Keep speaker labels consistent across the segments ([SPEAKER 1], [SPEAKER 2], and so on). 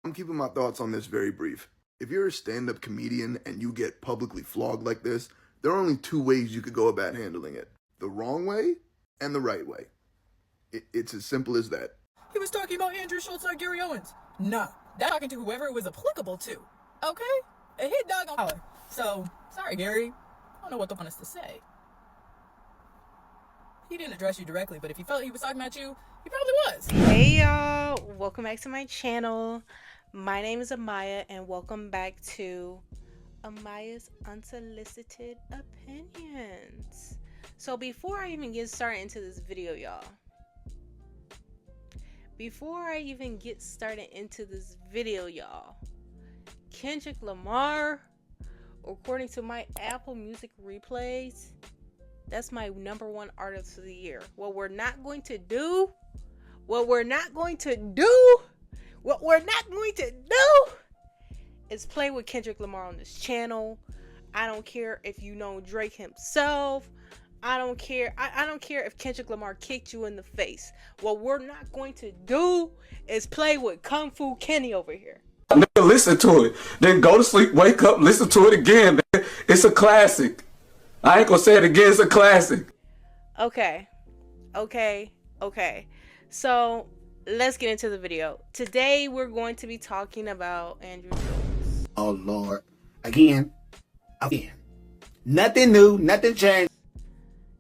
[SPEAKER 1] I'm keeping my thoughts on this very brief. If you're a stand-up comedian and you get publicly flogged like this, there are only two ways you could go about handling it. The wrong way and the right way. It's as simple as that.
[SPEAKER 2] He was talking about Andrew Schulz, not Gary Owens. Nah, that's talking to whoever it was applicable to. Okay? A hit dog on collar. So, sorry Gary. I don't know what the one is to say. He didn't address you directly, but if he felt he was talking about you, he probably was.
[SPEAKER 3] Hey y'all, welcome back to my channel. My name is Amaya and welcome back to Amaya's Unsolicited Opinions. So before I even get started into this video, y'all, Kendrick Lamar, according to my Apple Music replays, that's my #1 artist of the year. What we're not going to do is play with Kendrick Lamar on this channel. I don't care if you know Drake himself. I don't care. I don't care if Kendrick Lamar kicked you in the face. What we're not going to do is play with Kung Fu Kenny over here.
[SPEAKER 4] Nigga, listen to it. Then go to sleep, wake up, listen to it again, man. It's a classic. I ain't gonna say it again, it's a classic.
[SPEAKER 3] Okay. So, let's get into the video. Today, we're going to be talking about Andrew Schulz.
[SPEAKER 5] Oh, Lord. Again. Nothing new, nothing changed.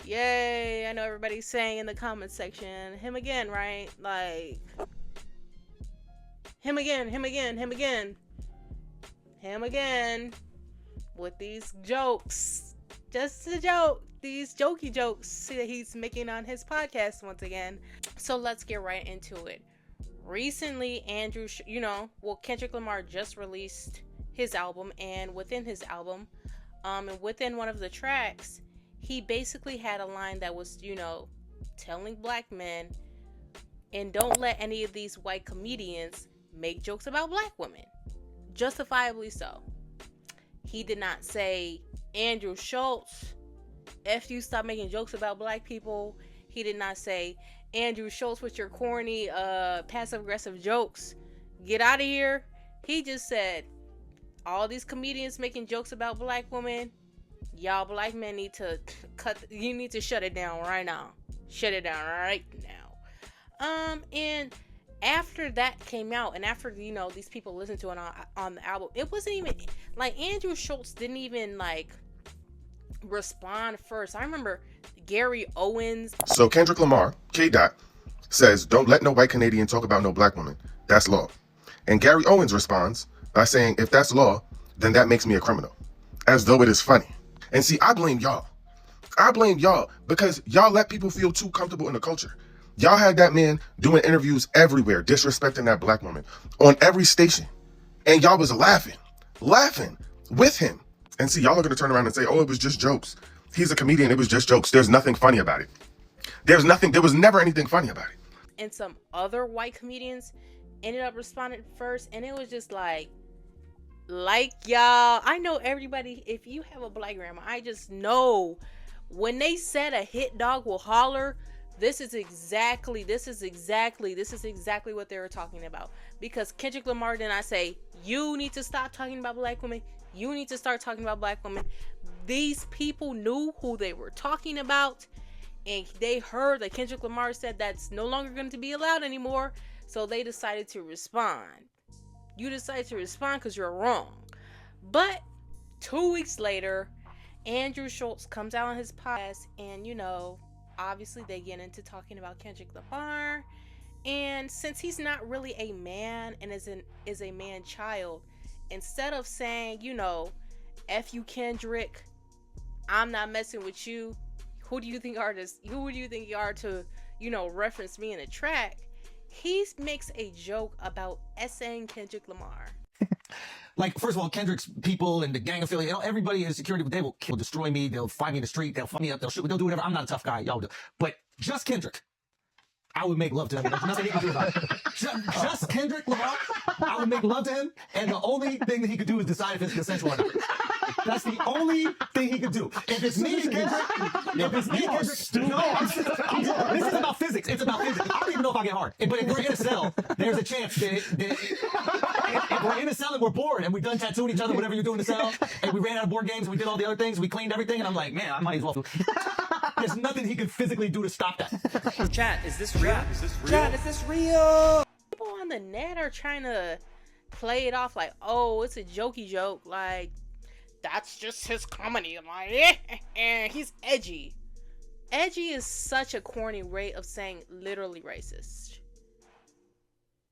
[SPEAKER 3] Yay, I know everybody's saying in the comment section, him again, right? Like, him again. With these jokes. Just a joke. These jokey jokes that he's making on his podcast once again. So let's get right into it. Recently, Kendrick Lamar just released his album, and within his album, and within one of the tracks, he basically had a line that was, telling black men, and don't let any of these white comedians make jokes about black women. Justifiably so. He did not say, Andrew Schulz, if you stop making jokes about black people. He did not say, Andrew Schulz with your corny, passive-aggressive jokes, get out of here. He just said, all these comedians making jokes about black women, y'all black men need to shut it down right now. Shut it down right now. And after that came out, and after, these people listened to it on the album, it wasn't even, like, Andrew Schulz didn't even, respond first. I remember Gary Owens.
[SPEAKER 6] So Kendrick Lamar, K-Dot, says, don't let no white Canadian talk about no black woman. That's law. And Gary Owens responds by saying, if that's law, then that makes me a criminal. As though it is funny. And see, I blame y'all. Because y'all let people feel too comfortable in the culture. Y'all had that man doing interviews everywhere, disrespecting that black woman on every station. And y'all was laughing with him. And see, y'all are going to turn around and say, oh, it was just jokes. He's a comedian. It was just jokes. There's nothing funny about it. There was never anything funny about it.
[SPEAKER 3] And some other white comedians ended up responding first. And it was just like y'all, I know everybody, if you have a black grandma, I just know when they said a hit dog will holler, this is exactly what they were talking about. Because Kendrick Lamar did not say, you need to stop talking about black women. You need to start talking about black women. These people knew who they were talking about, and they heard that Kendrick Lamar said that's no longer going to be allowed anymore, so they decided to respond. You decided to respond because you're wrong. But 2 weeks later, Andrew Schulz comes out on his podcast, and obviously they get into talking about Kendrick Lamar. And since he's not really a man and is a man child, instead of saying, F you Kendrick, I'm not messing with you, who do you think you are to, reference me in a track, he makes a joke about essaying Kendrick Lamar.
[SPEAKER 7] Like, first of all, Kendrick's people and the gang affiliate, everybody in security, they will kill, destroy me, they'll find me in the street, they'll fuck me up, they'll shoot me, they'll do whatever. I'm not a tough guy, y'all do. But just Kendrick, I would make love to him. There's nothing he can do about it. Just Kendrick Lamar, I would make love to him, and the only thing that he could do is decide if it's consensual or not. That's the only thing he could do. If it's me and Kendrick, this is about physics. It's about physics. I don't even know if I get hard. But if we're in a cell, there's a chance that We're in a cell and we're bored, and we done tattooed each other, whatever you're doing in the cell, and we ran out of board games, and we did all the other things, we cleaned everything, and I'm like, man, I might as well. There's nothing he could physically do to stop that.
[SPEAKER 8] Chat, is this real? Chat, is this real?
[SPEAKER 3] People on the net are trying to play it off like, oh, it's a jokey joke, like, that's just his comedy. I'm like, he's edgy. Edgy is such a corny way of saying literally racist.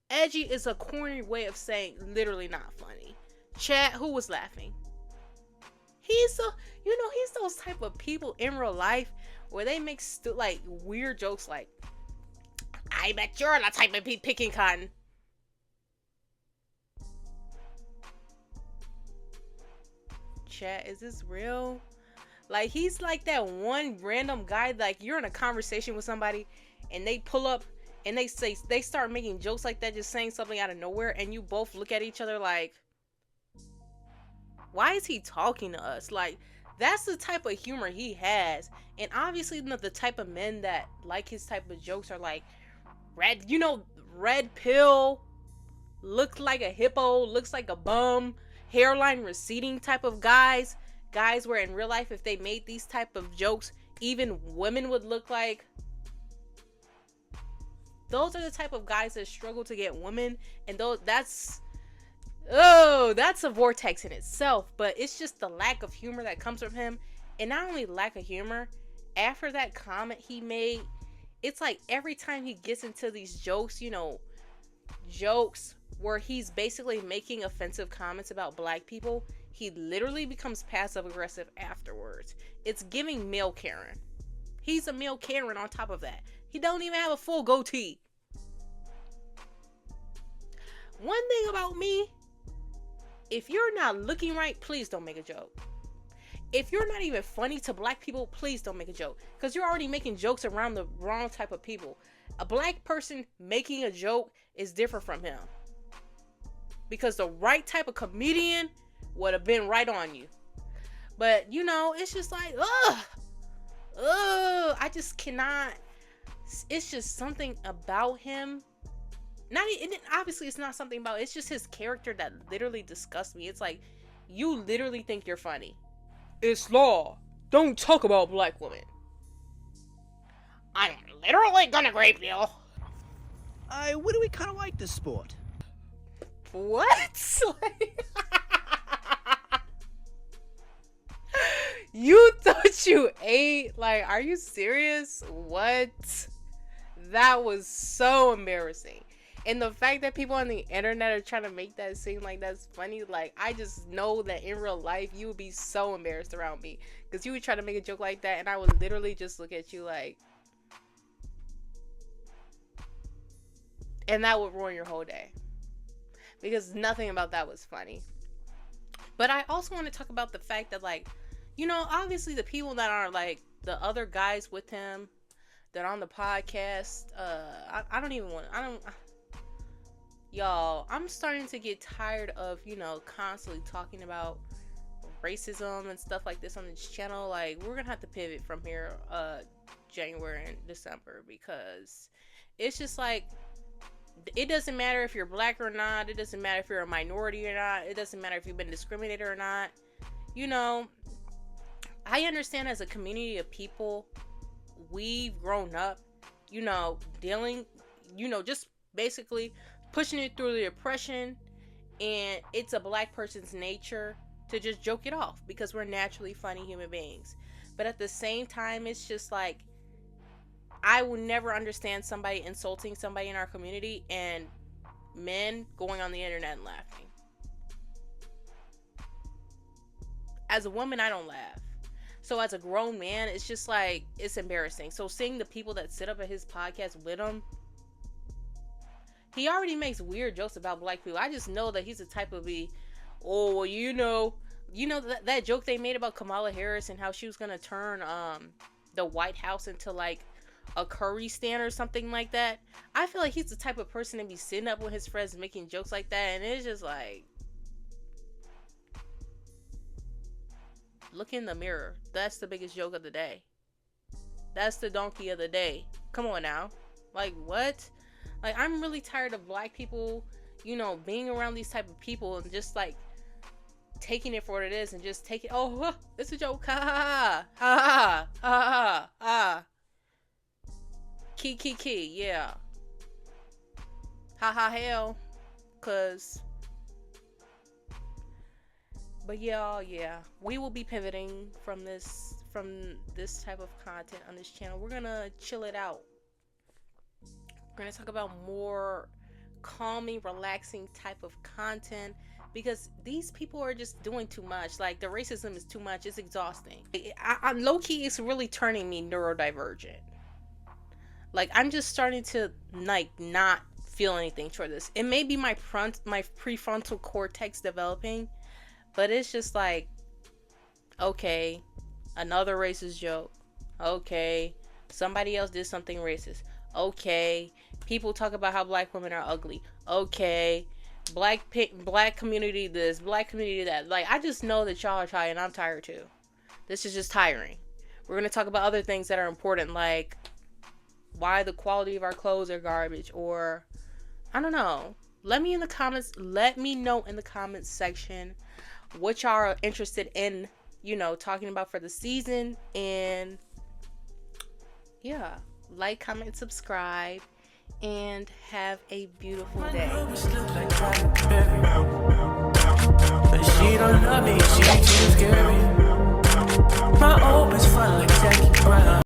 [SPEAKER 3] Edgy is a corny way of saying literally not funny. Chat, who was laughing? He's those type of people in real life where they make like weird jokes like, I bet you're the type of picking cotton. Chat, is this real? Like, he's like that one random guy, like you're in a conversation with somebody and they pull up and they start making jokes like that, just saying something out of nowhere, and you both look at each other like, why is he talking to us? Like, that's the type of humor he has. And obviously the type of men that like his type of jokes are like red pill, looks like a hippo, looks like a bum, hairline receding type of guys where in real life, if they made these type of jokes, even women would look like. Those are the type of guys that struggle to get women, and that's a vortex in itself. But it's just the lack of humor that comes from him. And not only lack of humor, after that comment he made, it's like every time he gets into these jokes, jokes where he's basically making offensive comments about black people, he literally becomes passive aggressive afterwards. It's giving male Karen. He's a male Karen on top of that. He don't even have a full goatee. One thing about me, if you're not looking right, please don't make a joke. If you're not even funny to black people, please don't make a joke. Because you're already making jokes around the wrong type of people. A black person making a joke is different from him. Because the right type of comedian would have been right on you. But, it's just like, I just cannot. It's just something about him. Obviously, it's not something about, it's just his character that literally disgusts me. It's like, you literally think you're funny. It's law. Don't talk about black women. I'm literally gonna grape you.
[SPEAKER 8] We kind of like this sport.
[SPEAKER 3] What? You thought you ate? Like, are you serious? What? That was so embarrassing. And the fact that people on the internet are trying to make that seem like that's funny, like, I just know that in real life, you would be so embarrassed around me. Because you would try to make a joke like that, and I would literally just look at you like... And that would ruin your whole day. Because nothing about that was funny. But I also want to talk about the fact that, like, obviously the people that are, like, the other guys with him that are on the podcast, y'all, I'm starting to get tired of, constantly talking about racism and stuff like this on this channel. Like, we're gonna have to pivot from here, January and December, because it's just like, it doesn't matter if you're black or not. It doesn't matter if you're a minority or not. It doesn't matter if you've been discriminated or not. I understand as a community of people, we've grown up, dealing, just basically pushing it through the oppression, and it's a black person's nature to just joke it off because we're naturally funny human beings. But at the same time, it's just like, I will never understand somebody insulting somebody in our community and men going on the internet and laughing. As a woman, I don't laugh. So as a grown man, it's just like, it's embarrassing. So seeing the people that sit up at his podcast with him, he already makes weird jokes about black people. I just know that he's the type of that joke they made about Kamala Harris and how she was going to turn the White House into like a curry stand or something like that. I feel like he's the type of person to be sitting up with his friends making jokes like that, and it's just like, look in the mirror. That's the biggest joke of the day. That's the donkey of the day. Come on now. Like, what? Like, I'm really tired of black people, you know, being around these type of people and just like taking it for what it is and just take it, oh, it's a joke, ha ha ha ha ha ha, key, yeah, ha ha hell, cause, but yeah, we will be pivoting from this type of content on this channel. We're gonna chill it out. We're gonna talk about more calming, relaxing type of content, because these people are just doing too much. Like, the racism is too much. It's exhausting. I low-key, it's really turning me neurodivergent. Like, I'm just starting to like not feel anything toward this. It may be my prefrontal cortex developing, but it's just like, okay, another racist joke, okay, somebody else did something racist, okay, people talk about how black women are ugly, okay, black community this, black community that. Like, I just know that y'all are tired, and I'm tired too. This is just tiring. We're gonna talk about other things that are important, like why the quality of our clothes are garbage, or I don't know. Let me know in the comments section what y'all are interested in, you know, talking about for the season. And yeah, like, comment, subscribe, and have a beautiful day.
[SPEAKER 9] But she don't love me, she too scary. My old bitch fun like Jackie Brown.